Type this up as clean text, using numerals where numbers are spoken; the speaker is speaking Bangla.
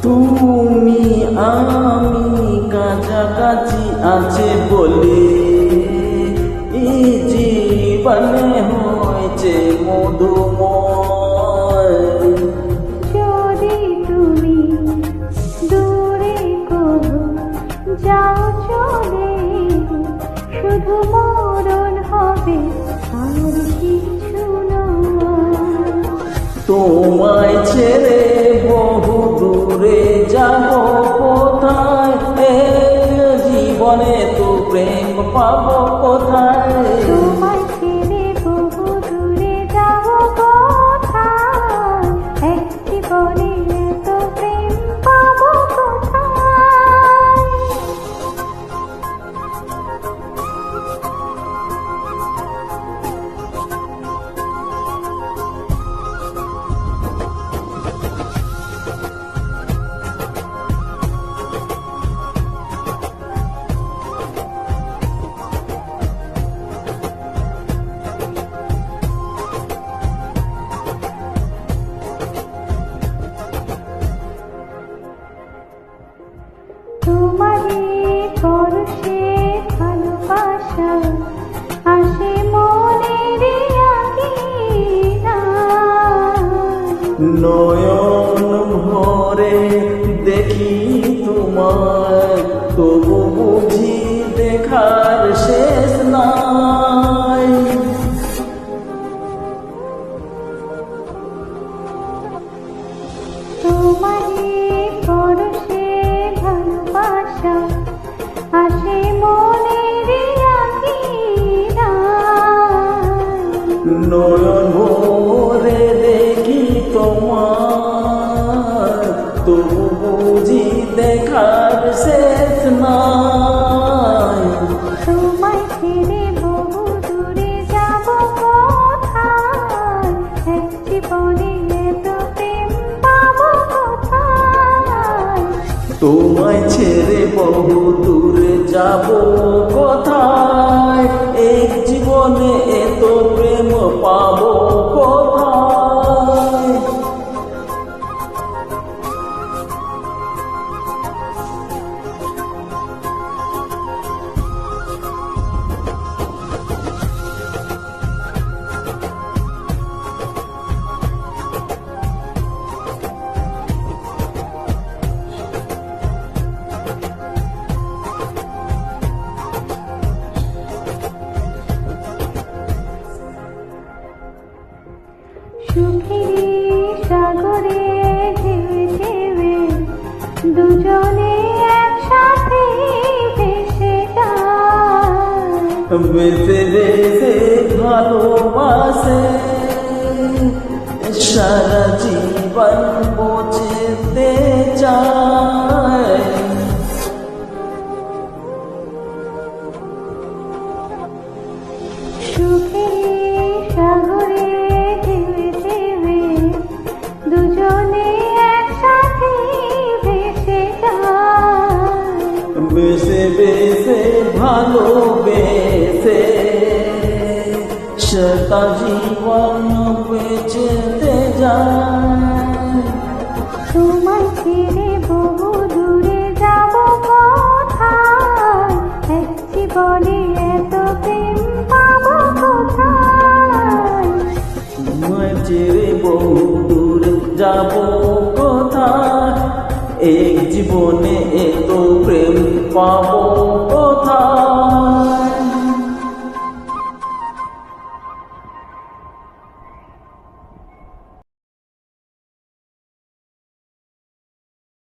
তুমি আমি কাছাকাছি আছে বলে এই জীবনে হয়েছে মধুময়। যদি তুমি দূরে কবু যাও চলে, শুধু মরণ হবে আর কিছু নয়। তোমায় ছেড়ে বহু দূরে যাব কোথায়, জীবনে তো প্রেম পাবো কোথায়। তোমায় ছেড়ে বহু দূরে যাব কোথায়, এক জীবনে এত প্রেম পাবো কোথায়। তোমারে পরশে ভালোবাসা আসে মনের আঙিনায়। নয়ন ভরে দেখি তোমায়, তবু বুঝি দেখার শেষ নাই। তোমারে পরশে ভালোবাসা আসে মনের আঙিনায়। নয়ন ভরে দেখি তোমার, তবু বুঝি দেখার শেষ নাই। তোমায় ছেড়ে বহু দূরে যাব কোথায়, এক জীবনে এত প্রেম পাবো কোথায়। তোমায় ছেড়ে বহু দূরে যাব কোথায়, এক জীবনে এত প্রেম পাবো কোথায়। সুখেরই সাগরে ঢেউে ঢেউে দুজনে একসাথে ভেসে যায়। বেঁচে বেঁচে ভালোবাসে সারা জীবন বোঝতে চায়। সুখেরই সাগরে ঢেউে ঢেউে দুজনে একসাথে ভেসে যায়। বেঁচে বেঁচে ভালোবেসে সারা জীবন বেঁচেতে যায়। তোমায় ছেড়ে বহু দূরে যাব কোথায়, এক জীবনে এত প্রেম পাবো কোথায়। তোমায় ছেড়ে বহু দূরে যাব কোথায়, এক জীবনে এত প্রেম পাবো।